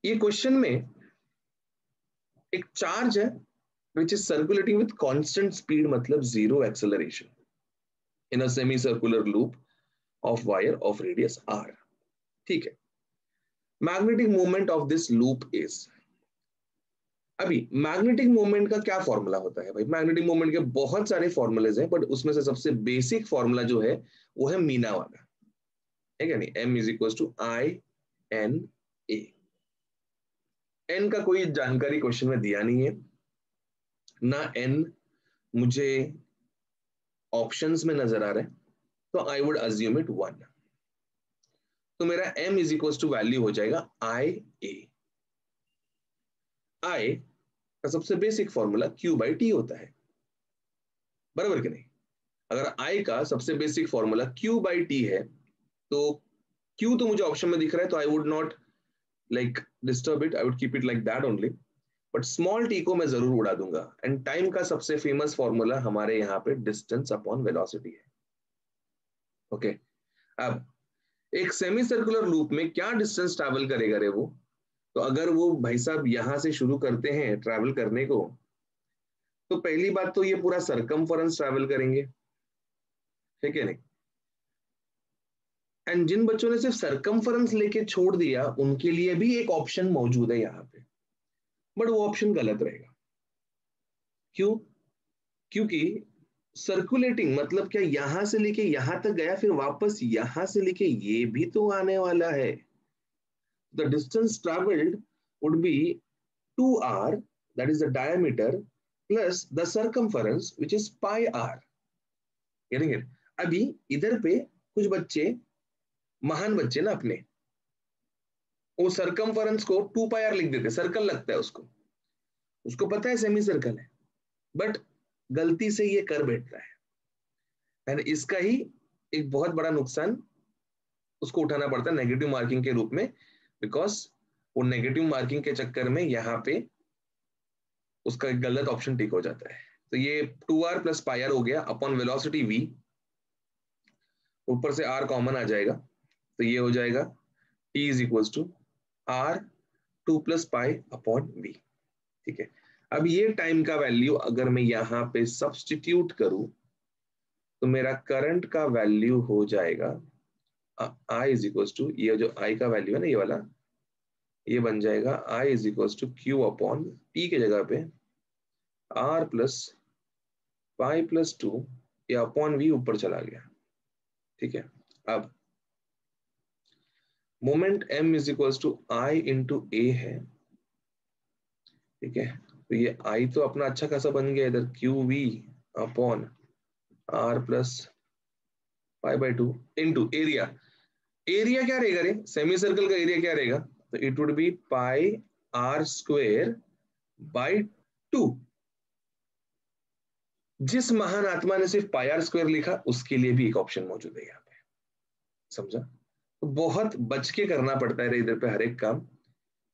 ये क्वेश्चन में एक चार्ज है which is circulating with constant speed, मतलब zero acceleration in a semicircular loop of wire of radius r. ठीक है, magnetic moment of this loop is, अभी magnetic moment का क्या फॉर्मूला होता है भाई? मैग्नेटिक मोमेंट के बहुत सारे फॉर्मूलेज हैं, बट उसमें से सबसे बेसिक फॉर्मूला जो है वो है मीना वाला, है क्या नहीं? m is equal to I N A. N का कोई जानकारी क्वेश्चन में दिया नहीं है ना, एन मुझे ऑप्शंस में नजर आ रहा है, तो आई वुड अज्यूम इट 1। तो मेरा m is equal to value हो जाएगा आई ए। आई का सबसे basic formula Q by T होता है, बराबर कि नहीं? अगर I का सबसे basic formula Q by T है, तो Q तो मुझे ऑप्शन में दिख रहा है, तो I would not like disturb it, I would keep it like that only, but small T को मैं जरूर उड़ा दूंगा। एंड टाइम का सबसे फेमस फॉर्मूला हमारे यहाँ पे डिस्टेंस अपॉन वेलोसिटी है। ओके, अब एक सेमी सर्कुलर लूप में क्या डिस्टेंस ट्रैवल करेगा रे वो? तो अगर वो भाई साहब यहां से शुरू करते हैं ट्रैवल करने को, तो पहली बात तो ये पूरा सरकमफरेंस ट्रैवल करेंगे, ठीक है नहीं? एंड जिन बच्चों ने सिर्फ सरकमफरेंस लेके छोड़ दिया, उनके लिए भी एक ऑप्शन मौजूद है यहाँ पे, बट वो ऑप्शन गलत रहेगा। क्यों? क्योंकि सर्कुलेटिंग मतलब क्या, यहां से लेके यहां तक गया, फिर वापस यहां से लेके ये भी तो आने वाला है। The distance travelled would be 2r, that is the diameter, plus the circumference which is pi r. getting it? अभी इधर पे कुछ बच्चे, महान बच्चे ना अपने, वो सरकमफरेंस को 2 पाई आर लिख देते, सर्कल लगता है उसको, उसको पता है सेमी सर्कल है, बट गलती से ये कर बैठता है। एंड इसका ही एक बहुत बड़ा नुकसान उसको उठाना पड़ता है नेगेटिव मार्किंग के रूप में, बिकॉज वो नेगेटिव मार्किंग के चक्कर में यहाँ पे उसका एक गलत ऑप्शन टिक हो जाता है। तो ये 2r प्लस पाई आर हो गया अपॉन वेलोसिटी v, ऊपर से r कॉमन आ जाएगा, तो ये हो जाएगा t is equal to r 2 plus pi upon v। ठीक है, अब ये टाइम का वैल्यू अगर मैं यहाँ पे सब्स्टिट्यूट करूं, तो मेरा करंट का वैल्यू हो जाएगा I इज इक्वल टू, ये जो I का वैल्यू है ना, ये वाला, ये बन जाएगा I is equal to Q upon T के जगह पे R प्लस पाई प्लस 2, ये अपॉन V ऊपर चला गया। ठीक है, अब moment M is equal to I into A है। ठीक है, तो ये I तो अपना अच्छा खासा बन गया इधर, QV upon R plus pi by 2 into area. Area क्या रहेगा रे? सेमी सर्कल का एरिया क्या रहेगा? तो it would be pi r square by 2। जिस महान आत्मा ने सिर्फ पाई आर स्क्वेयर लिखा, उसके लिए भी एक ऑप्शन मौजूद है यहाँ पे, समझा? तो बहुत बच के करना पड़ता है इधर पे हर एक काम।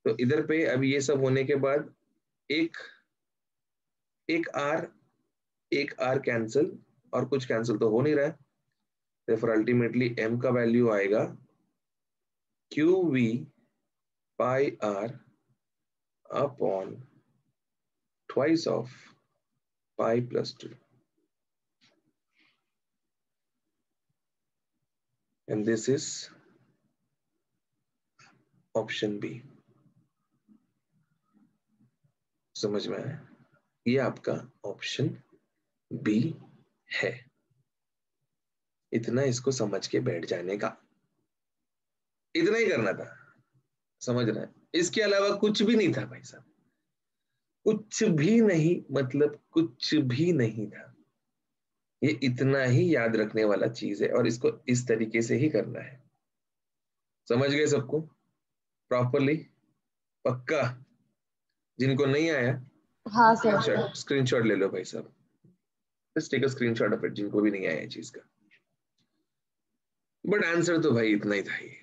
तो इधर पे अभी ये सब होने के बाद एक एक आर कैंसिल, और कुछ कैंसिल तो हो नहीं रहा है, therefore अल्टीमेटली m का वैल्यू आएगा QV pi r upon twice of pi plus 2, and this is option B. समझ में आया? ये आपका ऑप्शन बी है। इतना इसको समझ के बैठ जाने का, इतना ही करना था, समझ रहे हैं? इसके अलावा कुछ भी नहीं था भाई साहब, कुछ भी नहीं, मतलब कुछ भी नहीं था। ये इतना ही याद रखने वाला चीज है, और इसको इस तरीके से ही करना है। समझ गए सबको प्रॉपरली? पक्का? जिनको नहीं आया हाँ सर। स्क्रीनशॉट ले लो भाई साहब, just take a screenshot of it, जिनको भी नहीं आया ये चीज का। बट आंसर तो भाई इतना ही था, ये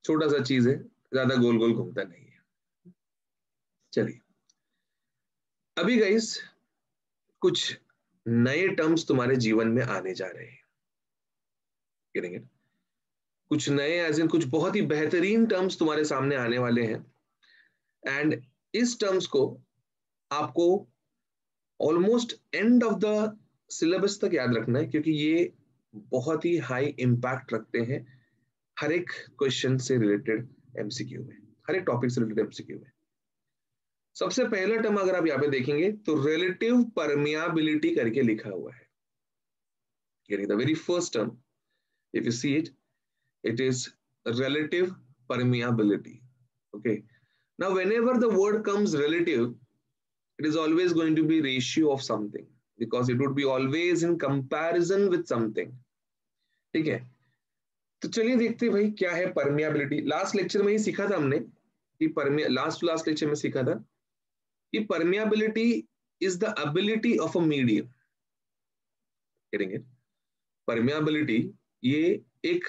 छोटा सा चीज है, ज्यादा गोल गोल घूमता नहीं है। चलिए, अभी गाइस कुछ नए टर्म्स तुम्हारे जीवन में आने जा रहे हैं, Getting it? कुछ नए एज इन कुछ बहुत ही बेहतरीन टर्म्स तुम्हारे सामने आने वाले हैं, एंड इस टर्म्स को आपको almost end of the syllabus तक याद रखना है, क्योंकि ये बहुत ही हाई इम्पैक्ट रखते हैं हर एक क्वेश्चन से रिलेटेड एमसीक्यू में, हर एक टॉपिक से रिलेटेड एमसीक्यू में। सबसे पहला टर्म अगर आप यहाँ पे देखेंगे तो रिलेटिव परमियाबिलिटी करके लिखा हुआ है। The very first term, if you see it, it is relative permeability. Okay, now whenever the word comes relative, it is always going to be ratio of something, because it would be always in comparison with something. ठीक है, तो चलिए देखते हैं भाई क्या है permeability. Last lecture में ही सीखा था हमने कि लास्ट लेक्चर में सीखा था कि permeability is the ability of a medium. Permeability ये एक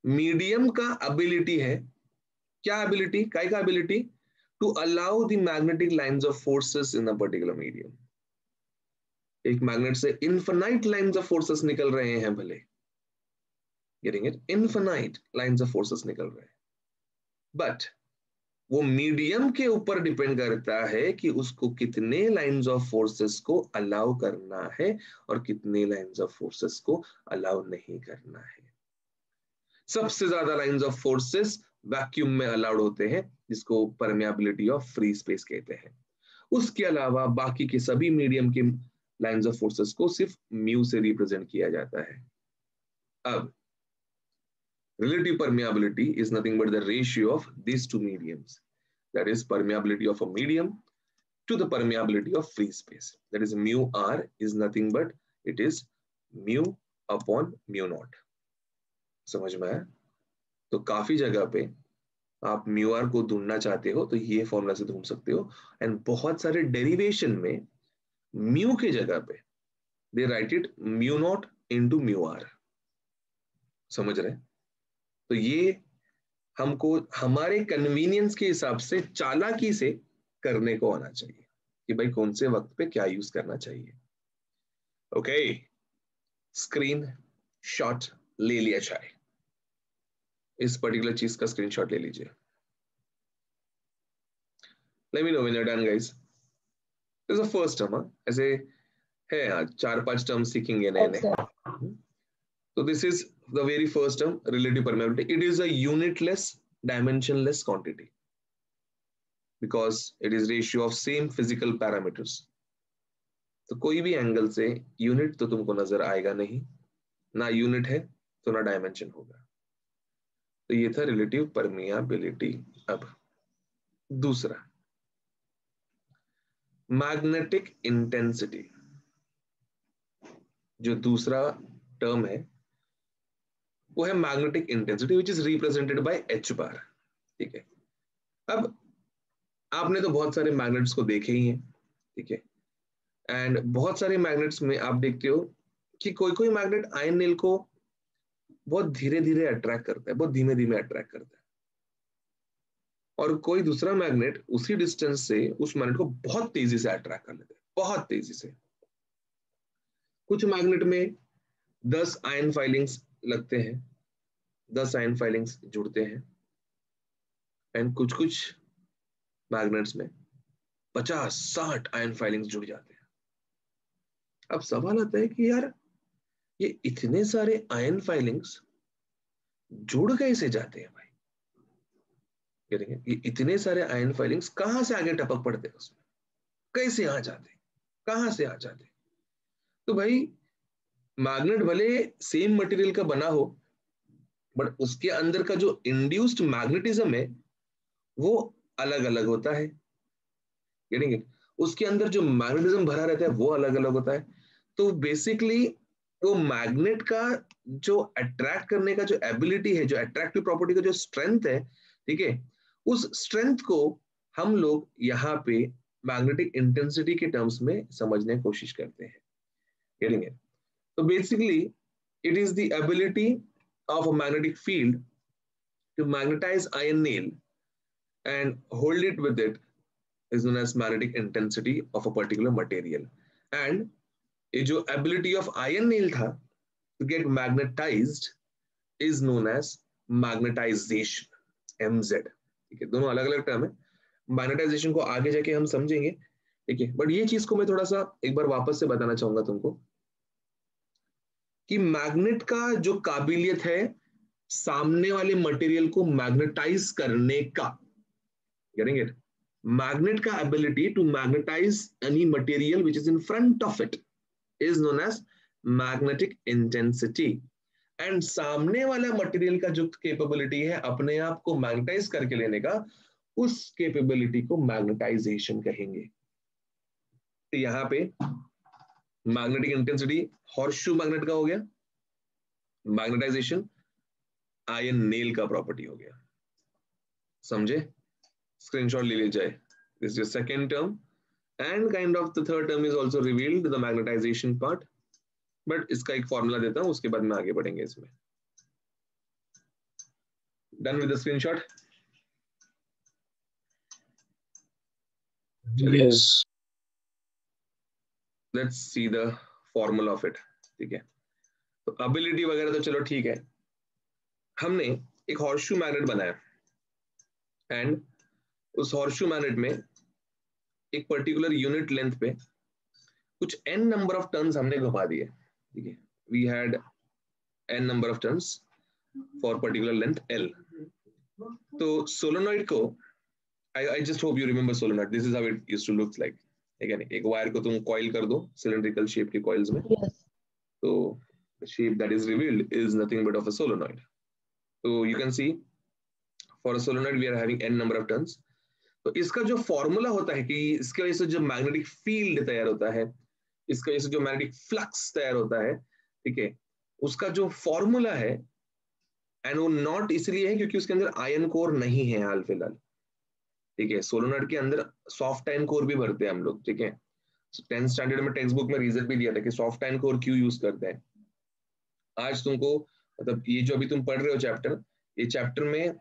मीडियम का एबिलिटी है। क्या एबिलिटी, काय का ability? To allow the magnetic lines of forces in a particular medium. एक मैग्नेट से इनफिनाइट लाइंस ऑफ फोर्सेस निकल रहे हैं भले, getting it, infinite lines of forces निकल रहे हैं, बट वो मीडियम के ऊपर डिपेंड करता है कि उसको कितने लाइंस ऑफ फोर्सेस को अलाउ करना है और कितने लाइंस ऑफ फोर्सेस को अलाउ नहीं करना है। सबसे ज्यादा लाइंस ऑफ फोर्सेस वैक्यूम में अलाउड होते हैं, जिसको परमियाबिलिटी ऑफ फ्री स्पेस कहते हैं। उसके अलावा बाकी के सभी मीडियम के लाइंस ऑफ फोर्सेस को सिर्फ म्यू से रिप्रेजेंट किया जाता है। अब relative permeability is nothing but the ratio of these two mediums, that is permeability of a medium to the permeability of free space, that is mu r is nothing but it is mu upon mu naught। समझ में आया? तो काफी जगह पे आप mu R को ढूंढना चाहते हो तो ये फॉर्मूला से ढूंढ सकते हो, एंड बहुत सारे डेरिवेशन में म्यू के जगह पे they write it mu not into mu r. समझ रहे? तो ये हमको हमारे कन्वीनियंस के हिसाब से चालाकी से करने को आना चाहिए कि भाई कौन से वक्त पे क्या यूज करना चाहिए। ओके, स्क्रीन शॉट ले लिया जाए, इस पर्टिकुलर चीज का स्क्रीनशॉट ले लीजिए। Let me know when you're done, guys. This is the first term, ऐसे है यार, 4-5 टर्म सीखेंगे नए नए। So this is the very first term, relative permeability. It is a unitless, dimensionless quantity because it is ratio of same physical parameters. तो कोई भी angle से यूनिट तो तुमको नजर आएगा नहीं, ना यूनिट है तो ना डायमेंशन होगा। तो ये था रिलेटिव परमियाबिलिटी। अब दूसरा, मैग्नेटिक इंटेंसिटी। जो दूसरा टर्म है वो है magnetic intensity which is represented by H bar. ठीक है, अब आपने तो बहुत सारे मैग्नेट्स को देखे ही हैं, ठीक है, एंड बहुत सारे मैग्नेट्स में आप देखते हो कि कोई कोई मैग्नेट आयन नेल को बहुत धीरे धीरे अट्रैक्ट करता है, बहुत धीमे धीमे अट्रैक्ट करता है, और कोई दूसरा मैग्नेट उसी डिस्टेंस से उस मैग्नेट को बहुत तेजी से अट्रैक्ट कर लेता है, बहुत तेजी से। कुछ मैग्नेट में 10 आयन फाइलिंग्स लगते हैं, 10 आयन फाइलिंग्स जुड़ते हैं, एंड कुछ कुछ मैग्नेट्स में 50-60 आयन फाइलिंग्स जुड़ जाते हैं। अब सवाल आता है कि यार ये इतने सारे आयन फाइलिंग्स जुड़ कैसे जाते हैं भाई? ये इतने सारे आयन फाइलिंग्स कहां से आगे टपक पड़ते हैं उसमें, कैसे आ जाते, कहां से आ जाते? तो भाई मैग्नेट भले सेम मटेरियल का बना हो, बट उसके अंदर का जो इंड्यूस्ड मैग्नेटिज्म है वो अलग अलग होता है। Getting it? उसके अंदर जो मैग्नेटिज्म भरा रहता है वो अलग अलग होता है। तो बेसिकली वो मैग्नेट का जो अट्रैक्ट करने का जो एबिलिटी है, जो अट्रैक्टिव प्रॉपर्टी का जो स्ट्रेंथ है, ठीक है, उस स्ट्रेंथ को हम लोग यहाँ पे मैग्नेटिक इंटेंसिटी के टर्म्स में समझने की कोशिश करते हैं। Getting it? तो basically it is the ability of a magnetic field to magnetize iron nail and hold it with it is known as magnetic intensity of a particular material. And ये जो ability of iron nail था to get magnetized is known as magnetization, MZ। ठीक है, दोनों अलग अलग term है। Magnetisation को आगे जाके हम समझेंगे, ठीक है। बट ये चीज को मैं थोड़ा सा एक बार वापस से बताना चाहूंगा तुमको कि मैग्नेट का जो काबिलियत है सामने वाले मटेरियल को मैग्नेटाइज करने का, गेटिंग इट, मैग्नेट का ability to magnetise any material which is in front of it is known as magnetic intensity. And सामने वाला मटेरियल का जो कैपेबिलिटी है अपने आप को मैग्नेटाइज करके लेने का, उस कैपेबिलिटी को मैग्नेटाइजेशन कहेंगे। तो यहां पे मैग्नेटिक इंटेंसिटी हॉर्सशू मैग्नेट का हो गया, मैग्नेटाइजेशन आयन नेल का प्रॉपर्टी हो गया। समझे? स्क्रीनशॉट ले लीजिए। This is second term and kind of the third term is also revealed the magnetization part, but इसका एक फॉर्मूला देता हूं, उसके बाद में आगे बढ़ेंगे इसमें। Done with the screenshot? Yes. Let's see the formula of it, ठीक है। तो एबिलिटी वगैरह तो चलो ठीक है, हमने एक हॉर्सशू मैग्नेट बनाया एंड उस हॉर्सशू मैग्नेट में एक पर्टिकुलर यूनिट लेंथ पे कुछ n नंबर ऑफ टर्न्स हमने घुमा दिए, ठीक है। We had n number of turns for particular length l। तो सोलेनॉइड को I just hope you remember solenoid. This is how it used to look like. एक वायर को तुम कॉइल कर दो सिलेंड्रिकल शेप के कॉइल्स में, Yes. तो the shape that is revealed is nothing but of a solenoid. So you can see for a solenoid we are having n number of turns. तो इसका जो फॉर्मूला होता है कि इसकी वजह से जो मैग्नेटिक फील्ड तैयार होता है, इसकी वजह से जो मैग्नेटिक फ्लक्स तैयार होता है, ठीक है, उसका जो फॉर्मूला है, एंड वो नॉट इसलिए है क्योंकि उसके अंदर आयन कोर नहीं है हाल फिलहाल, ठीक है। सोलेनॉइड के अंदर सॉफ्ट आयन कोर भी भरते हैं हम लोग, ठीक है। 10th स्टैंडर्ड में टेक्स्ट बुक में रीजन भी दिया था कि सॉफ्ट आयन कोर क्यों यूज करते हैं। आज तुमको मतलब ये जो अभी तुम पढ़ रहे हो चैप्टर, ये चैप्टर में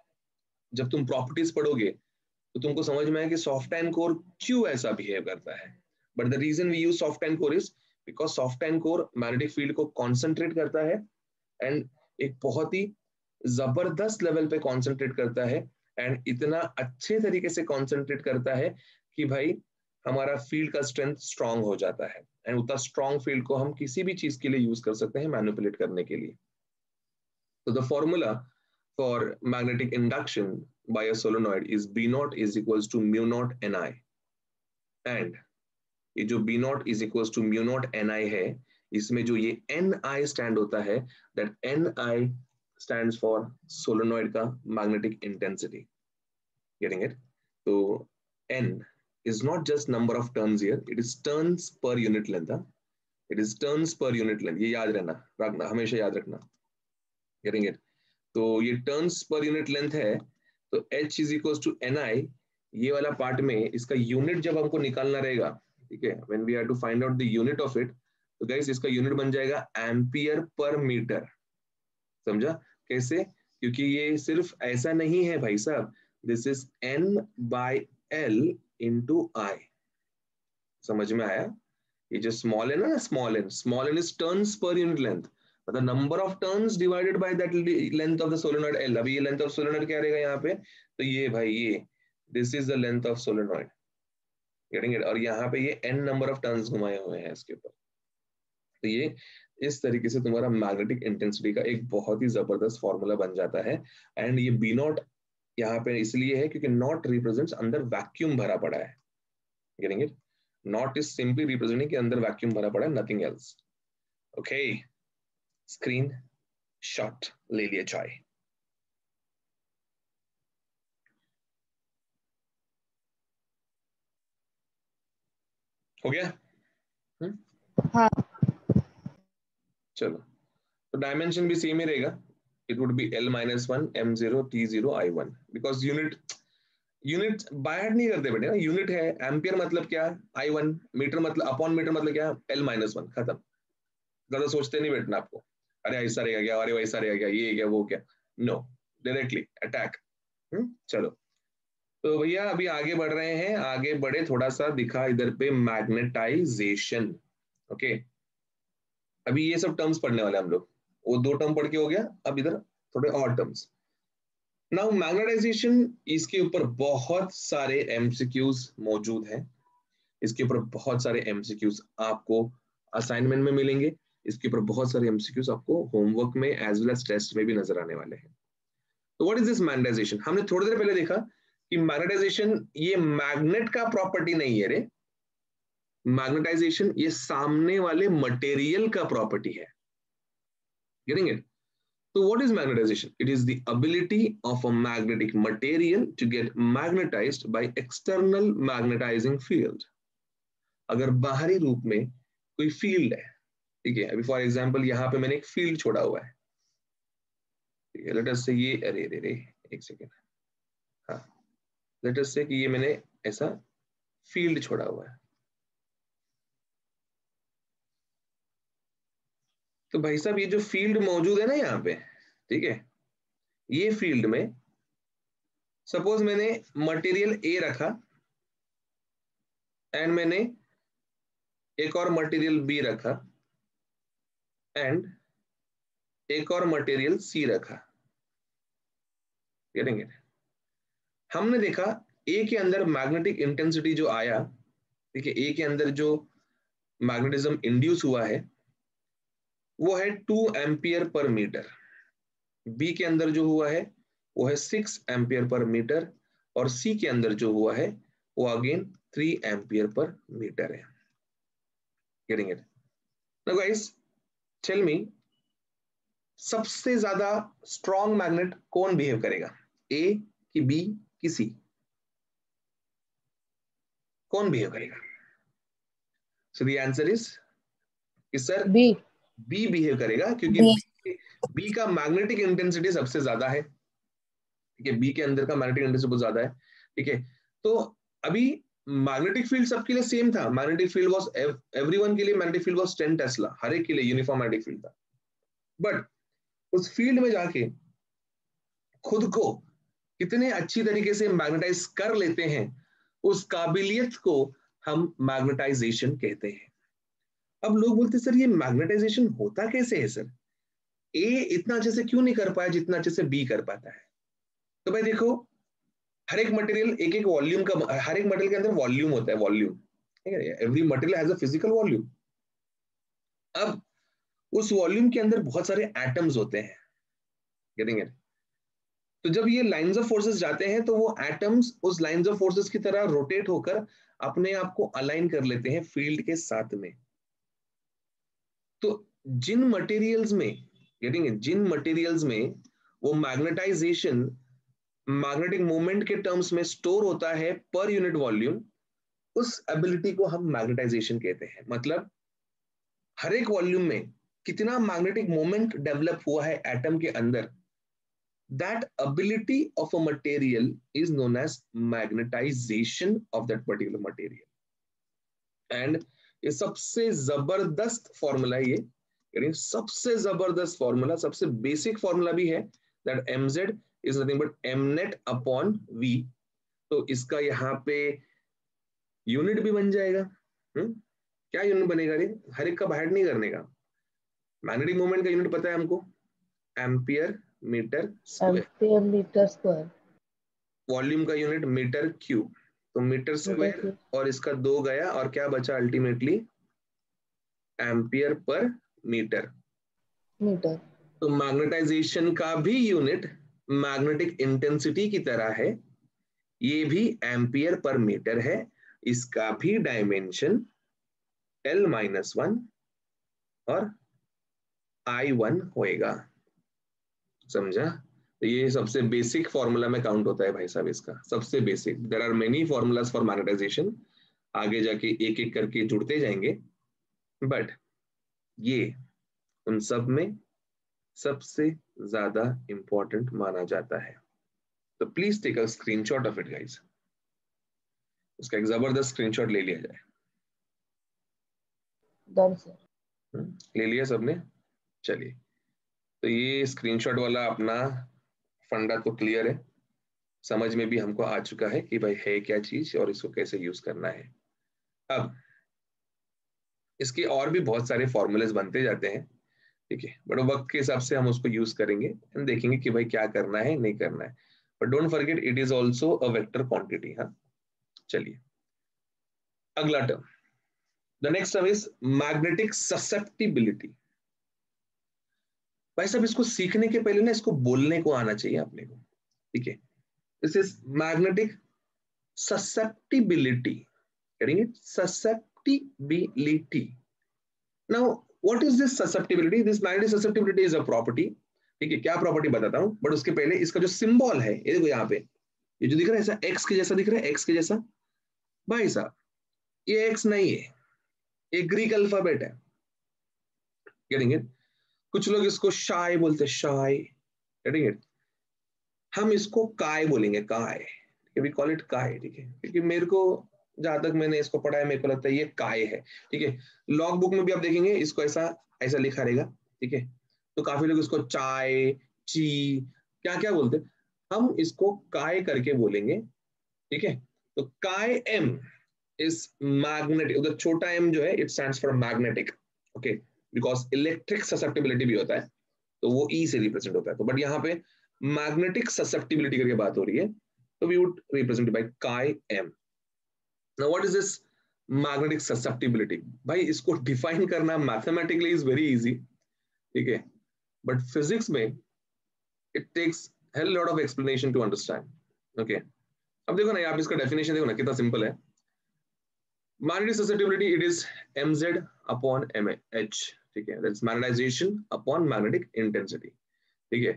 जब तुम प्रॉपर्टीज पढ़ोगे तो तुमको समझ में आए कि सॉफ्ट आयन कोर क्यों ऐसा बिहेव करता है। But the reason we use soft iron core is because soft iron core magnetic field को कॉन्सेंट्रेट करता है एंड एक बहुत ही जबरदस्त लेवल पे कॉन्सेंट्रेट करता है, एंड इतना अच्छे तरीके से कॉन्सेंट्रेट करता है कि भाई हमारा फील्ड का स्ट्रेंथ स्ट्रांग हो जाता है, एंड उतना स्ट्रांग फील्ड को हम किसी भी चीज के लिए यूज कर सकते हैं मैनिपुलेट करने के लिए। तो the formula for magnetic induction by a solenoid is B not is equals to mu not n I, and ये जो B not is equals to mu not n I है, इसमें जो ये एन आई स्टैंड होता है, that n I stands for solenoid का magnetic intensity. Getting it? So N is not just number of turns here, it is turns per unit length. It is turns per unit length. ये याद रखना हमेशा याद रखना। Getting it? तो ये turns per unit length है, तो H is equals to Ni, ये वाला पार्ट में इसका यूनिट जब हमको निकालना रहेगा, ठीक है, when we have to find out the unit of it, तो गाइस इसका यूनिट बन जाएगा एम्पियर पर मीटर। समझा कैसे? क्योंकि ये सिर्फ ऐसा नहीं है भाई साहब, this is n by l into I. समझ में आया? ये जो स्मॉल है ना, small n is turns per unit length, मतलब number of turns divided by that length of the solenoid l। अभी ये लेंथ ऑफ सोलेनॉइड क्या रहेगा यहाँ पे, तो ये भाई ये this is the length of solenoid. Getting it? और यहाँ पे ये n नंबर ऑफ टर्न्स घुमाए हुए हैं इसके ऊपर। तो ये इस तरीके से तुम्हारा मैग्नेटिक इंटेंसिटी का एक बहुत ही जबरदस्त फॉर्मूला बन जाता है। एंड ये बी नॉट यहाँ पे इसलिए है क्योंकि नॉट रिप्रेजेंट्स अंदर वैक्यूम भरा पड़ा है। Getting it? Not is simply representing कि अंदर वैक्यूम भरा पड़ा है, nothing else. Okay, screen shot ले लिया चाय। हो गया? हाँ। चलो, तो डायमेंशन भी सेम ही रहेगा, it would be l-1 m0 t0 i1, because unit by नहीं करते बेटे ना, यूनिट है एम्पियर मतलब क्या, I1, मीटर मतलब अपॉन मीटर मतलब क्या, l-1, खत्म। ज्यादा सोचते नहीं बैठना आपको, अरे ऐसा रहेगा क्या, अरे वैसा रहेगा क्या, ये क्या वो क्या, नो, डायरेक्टली अटैक। चलो, तो भैया अभी आगे बढ़ रहे हैं, आगे बढ़े, थोड़ा सा दिखा इधर पे मैग्नेटाइजेशन। ओके, अभी ये सब टर्म्स पढ़ने वाले हम लोग, वो दो टर्म पढ़ के हो गया, अब इधर थोड़े और टर्म्स। नाउ मैग्नेटाइजेशन, इसके ऊपर बहुत सारे एमसीक्यूज मौजूद हैं, इसके ऊपर बहुत सारे एमसीक्यूज आपको असाइनमेंट में मिलेंगे, इसके ऊपर बहुत सारे एमसीक्यूज आपको होमवर्क में एज वेल एज टेस्ट में भी नजर आने वाले हैं। तो व्हाट इज दिस मैग्नेटाइजेशन? हमने थोड़ी देर पहले देखा कि मैग्नेटाइजेशन ये मैग्नेट का प्रॉपर्टी नहीं है रे, मैग्नेटाइजेशन ये सामने वाले मटेरियल का प्रॉपर्टी है। Getting it? So what is magnetization? It is the ability of a magnetic material to get magnetized by external magnetizing field. अगर बाहरी रूप में कोई फील्ड है, ठीक है, अभी फॉर एग्जांपल यहाँ पे मैंने एक फील्ड छोड़ा हुआ है, ठीक है, लेट अस से ये, अरे रे रे एक सेकेंड, हाँ, लेट अस से कि ये मैंने ऐसा फील्ड छोड़ा हुआ है, तो भाई साहब ये जो फील्ड मौजूद है ना यहाँ पे, ठीक है, ये फील्ड में सपोज मैंने मटेरियल ए रखा एंड मैंने एक और मटेरियल बी रखा एंड एक और मटेरियल सी रखा। Getting it? हमने देखा ए के अंदर मैग्नेटिक इंटेंसिटी जो आया, ठीक है, ए के अंदर जो मैग्नेटिज्म इंड्यूस हुआ है वो है 2 एम्पियर पर मीटर, बी के अंदर जो हुआ है वो है 6 एम्पियर पर मीटर, और सी के अंदर जो हुआ है वो अगेन 3 एम्पियर पर मीटर है। Getting it? Now guys tell me, सबसे ज्यादा स्ट्रॉन्ग मैग्नेट कौन बिहेव करेगा, ए कि बी कि सी? कौन बिहेव करेगा? सो द आंसर इज कि सर बी बी बिहेव करेगा, क्योंकि बी का मैग्नेटिक इंटेंसिटी सबसे ज्यादा है, ठीक है, बी के अंदर का मैग्नेटिक इंटेंसिटी बहुत ज्यादा है, ठीक है। तो अभी मैग्नेटिक फील्ड सबके लिए सेम था, मैग्नेटिक फील्ड वाज एवरीवन के लिए मैग्नेटिक फील्ड वाज 10 टेस्ला, हर एक के लिए यूनिफॉर्म मैग्नेटिक फील्ड था, बट उस फील्ड में जाके खुद को कितने अच्छी तरीके से मैग्नेटाइज कर लेते हैं, उस काबिलियत को हम मैग्नेटाइजेशन कहते हैं। अब लोग बोलते सर ये मैग्नेटाइजेशन होता कैसे है सर, ए इतना अच्छे से क्यों नहीं कर पाया जितना अच्छे से बी कर पाता है? तो भाई देखो, हर एक मटेरियल एक एक वॉल्यूम का, हर एक मटेरियल के अंदर वॉल्यूम होता है, वॉल्यूम, ठीक है, every material has a physical volume. अब उस वॉल्यूम के अंदर बहुत सारे एटम्स होते हैं, गेटिंग इट? तो जब ये लाइंस ऑफ फोर्सेस जाते हैं तो वो एटम्स उस लाइंस ऑफ फोर्सेस की तरह रोटेट होकर अपने आप को अलाइन कर लेते हैं फील्ड के साथ में। तो जिन मटेरियल्स में, गेटिंग इट, जिन मटेरियल्स में वो मैग्नेटाइजेशन मैग्नेटिक मोमेंट के टर्म्स में स्टोर होता है पर यूनिट वॉल्यूम, उस एबिलिटी को हम मैग्नेटाइजेशन कहते हैं। मतलब हर एक वॉल्यूम में कितना मैग्नेटिक मोमेंट डेवलप हुआ है एटम के अंदर, that ability of a material is known as magnetization of that particular material. And ये सबसे जबरदस्त फॉर्मूला, ये सबसे जबरदस्त फॉर्मूला, सबसे बेसिक फॉर्मूला भी है, that mz is nothing but mnet upon v। तो इसका यहाँ पे यूनिट भी बन जाएगा। क्या यूनिट बनेगा रे? हर एक का बाहर नहीं करने का, मैग्नेटिक मोमेंट का यूनिट पता है हमको, ampere metre square, ampere metre square, volume का यूनिट मीटर क्यूब, तो मीटर स्क्वायर और इसका 2 गया और क्या बचा अल्टीमेटली, एम्पियर पर मीटर। मीटर। तो मैग्नेटाइजेशन का भी यूनिट मैग्नेटिक इंटेंसिटी की तरह है, ये भी एम्पियर पर मीटर है, इसका भी डायमेंशन L-1 और I1 होएगा। समझा? तो ये सबसे बेसिक फॉर्मूला में काउंट होता है भाई साहब, इसका सबसे basic. There are many formulas for magnetisation, आगे जाके एक एक करके जुड़ते जाएंगे, बट ये उन सब में सबसे ज्यादा इंपॉर्टेंट माना जाता है। तो please take a screenshot of it guys, उसका एक जबरदस्त स्क्रीनशॉट ले लिया जाए। Done sir. ले लिया सबने? चलिए, तो ये स्क्रीनशॉट वाला अपना फंडा तो क्लियर है, समझ में भी हमको आ चुका है कि भाई है क्या चीज और इसको कैसे यूज करना है। अब इसके और भी बहुत सारे फॉर्मूलेस बनते जाते हैं, ठीक है, बट वक्त के हिसाब से हम उसको यूज करेंगे एंड देखेंगे कि भाई क्या करना है नहीं करना है। But don't forget it is also a vector quantity. हाँ, चलिए अगला term, the next term is magnetic susceptibility. भाई साहब इसको सीखने के पहले ना इसको बोलने को आना चाहिए अपने को, ठीक है। This is magnetic susceptibility, getting it? Susceptibility. Now what is this susceptibility? This magnetic susceptibility is a property, ठीक है। क्या प्रॉपर्टी बताता हूं, बट उसके पहले इसका जो सिंबल है, ये देखो यहाँ पे, ये जो दिख रहा है ऐसा एक्स के जैसा दिख रहा है, एक्स के जैसा। भाई साहब ये एक्स नहीं है, ये ग्रीक अल्फाबेट है, गेटिंग इट? कुछ लोग इसको शाय बोलते हैं, शाय, गेटिंग इट? हम इसको काय बोलेंगे, काय, वी कॉल इट काय, ठीक है। क्योंकि मेरे को जहां तक मैंने इसको पढ़ा है मेरे को लगता है ये काय है, ठीक है। लॉग बुक में भी आप देखेंगे इसको ऐसा ऐसा लिखा रहेगा, ठीक है। तो काफी लोग इसको चाय, ची, क्या क्या बोलते हैं, हम इसको काय करके बोलेंगे, ठीक है। तो काय एम इज मैग्नेटिक, उधर छोटा एम जो है it stands for magnetic, okay, because electric susceptibility भी होता है तो वो ई से रिप्रेजेंट होता है। तो बट यहाँ पे मैग्नेटिक ससेप्टिबिलिटी करके बात हो रही है, so we would represent it by chi m. Now what is this magnetic susceptibility? भाई इसको डिफाइन करना मैथमेटिकली इज वेरी इजी, ठीक है, बट फिजिक्स में it takes hell lot of explanation to understand, okay. अब देखो ना, आप इसका डेफिनेशन देखो ना कितना सिंपल है। Magnetic susceptibility it is mz upon mh, ठीक है, that's magnetization upon magnetic intensity, ठीक है।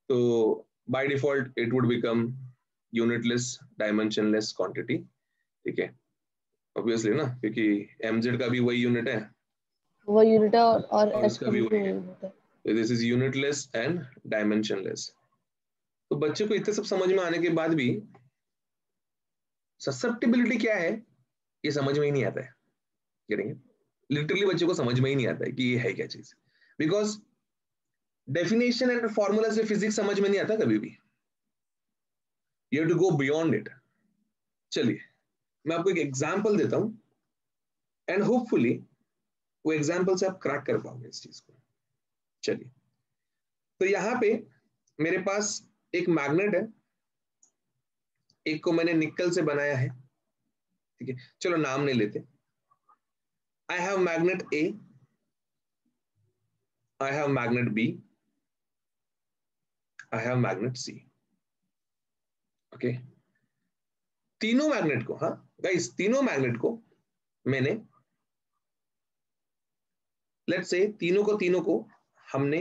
तो by default it would become unitless dimensionless quantity, ठीक है, ऑब्वियसली ना, क्योंकि mz का भी वही यूनिट है, वो यूनिट है और और एच इसका का भी भी वही है। यूनिट है। तो this is unitless and dimensionless. तो बच्चे को इतने सब समझ में आने के बाद भी ससेप्टिबिलिटी क्या है ये समझ में ही नहीं आता है, करेंगे लिटरली बच्चे को समझ में ही नहीं आता है कि ये है क्या चीज, बिकॉज डेफिनेशन एंड फॉर्मूला से फिजिक्स समझ में नहीं आता कभी भी, you have to go beyond it. चलिए मैं आपको एक एग्जांपल देता हूं एंड होपफुली वो एग्जांपल से आप क्रैक कर पाओगे इस चीज को। चलिए, तो यहां पे मेरे पास एक मैग्नेट है, एक को मैंने निकल से बनाया है, ठीक है, चलो नाम नहीं लेते। I have magnet A, I have magnet B, I have magnet C, okay. तीनों मैग्नेट को, हाँ गाइस, तीनों मैग्नेट को मैंने, लेट्स से तीनों को हमने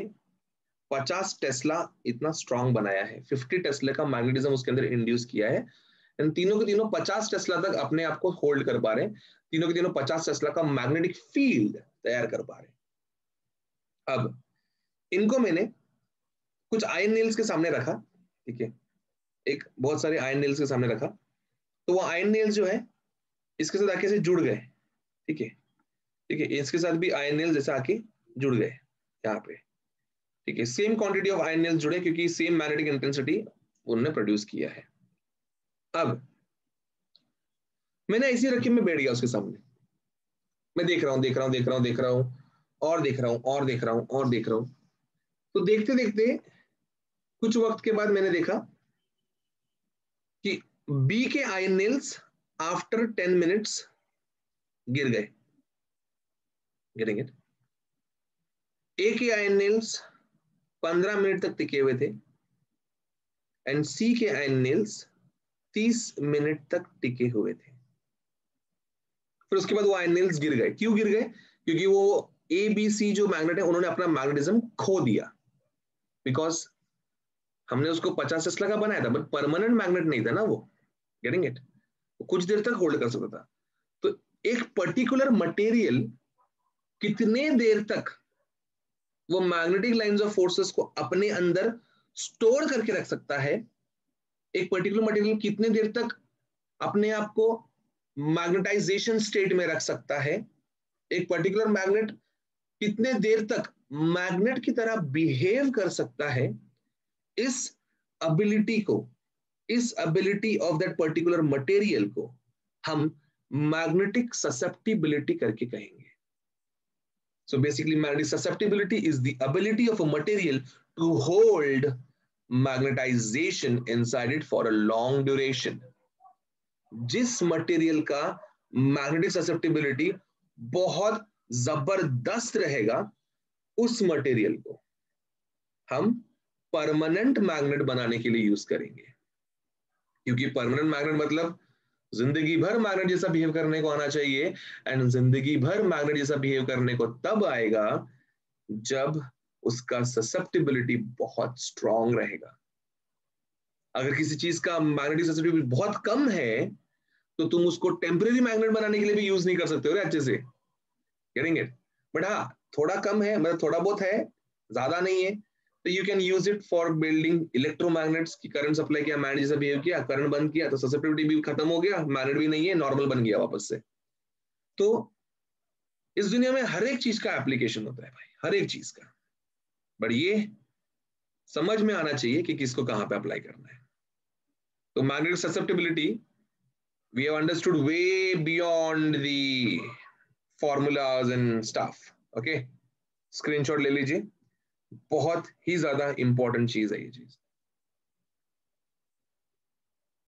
50 टेस्ला इतना स्ट्रांग बनाया है, 50 टेस्ला का मैग्नेटिज्म उसके अंदर इंड्यूस किया है, एंड तीनों के तीनों 50 टेस्ला तक अपने आप को होल्ड कर पा रहे हैं, तीनों के तीनों 50 टेस्ला का मैग्नेटिक फील्ड तैयार कर पा रहे हैं। अब इनको मैंने कुछ आयन नेल्स के सामने रखा, ठीक है, एक बहुत सारे आयन नेल्स के सामने रखा, तो वो आयन नेल्स जो है इसके साथ आके से जुड़ गए, ठीक है, ठीक है, इसके साथ भी आयन नेल्स जैसे आके जुड़ गए यहाँ पे, ठीक है, same quantity of ion nails जुड़े क्योंकि सेम मैग्नेटिक इंटेंसिटी उन्होंने प्रोड्यूस किया है। अब मैंने ऐसी रखी, मैं बैठ गया उसके सामने, मैं देख रहा हूं देख रहा हूं देख रहा हूं देख रहा हूं और देख रहा हूं और देख रहा हूं और देख रहा हूं, तो देखते देखते कुछ वक्त के बाद मैंने देखा कि बी के आयन नेल्स आफ्टर 10 मिनट्स गिर गए, गिरेंगे। ए के आयन नेल्स 15 मिनट तक टिके हुए थे एंड सी के आयन नेल्स 30 मिनट तक टिके हुए थे। फिर उसके बाद वो आयन नेल्स गिर गए। क्यों गिर गए? क्योंकि वो ए बी सी जो मैग्नेट है उन्होंने अपना मैग्नेटिज्म खो दिया, बिकॉज हमने उसको 50 टेस्ला का बनाया था बट परमानेंट मैग्नेट नहीं था ना वो, गेटिंग इट, कुछ देर तक होल्ड कर सकता था। तो एक पर्टिकुलर मटेरियल कितने देर तक वो मैग्नेटिक लाइंस ऑफ फोर्सेस को अपने अंदर स्टोर करके रख सकता है, एक पर्टिकुलर मटेरियल कितने देर तक अपने आप को मैग्नेटाइजेशन स्टेट में रख सकता है, एक पर्टिकुलर मैग्नेट कितने देर तक मैग्नेट की तरह बिहेव कर सकता है, इस एबिलिटी को, इस ability of that particular material को हम मैग्नेटिक ससेप्टिबिलिटी करके कहेंगे। So basically magnetic susceptibility is the ability of a material to hold magnetization inside it for a long duration. जिस मटेरियल का मैग्नेटिक ससेप्टिबिलिटी बहुत जबरदस्त रहेगा, उस मटेरियल को हम परमानेंट मैग्नेट बनाने के लिए यूज करेंगे। क्योंकि परमानेंट मैग्नेट मतलब जिंदगी भर मैग्नेट जैसा बिहेव करने को आना चाहिए, एंड जिंदगी भर मैग्नेट जैसा बिहेव करने को तब आएगा जब उसका ससेप्टिबिलिटी बहुत स्ट्रांग रहेगा। अगर किसी चीज का मैग्नेटिक ससेप्टिबिलिटी बहुत कम है तो तुम उसको टेम्परेरी मैग्नेट बनाने के लिए भी यूज नहीं कर सकते हो अच्छे से, गेटिंग इट? बट हाँ, थोड़ा कम है, मतलब थोड़ा बहुत है, ज्यादा नहीं है, तो you can use it for building electromagnets की। करंट सप्लाई किया, मैग्नेट जैसा बिहेव किया, करंट बंद किया तो ससेप्टिबिलिटी भी खत्म हो गया, मैग्नेट भी नहीं है, नॉर्मल बन गया वापस से। तो इस दुनिया में हर एक चीज का एप्लीकेशन होता है भाई, हर एक चीज का। बट ये समझ में आना चाहिए कि किसको कहां पे अप्लाई करना है। तो magnetic susceptibility we have understood way beyond the formulas and stuff. Okay, screenshot ले लीजिए, बहुत ही ज्यादा इंपॉर्टेंट चीज है ये चीज।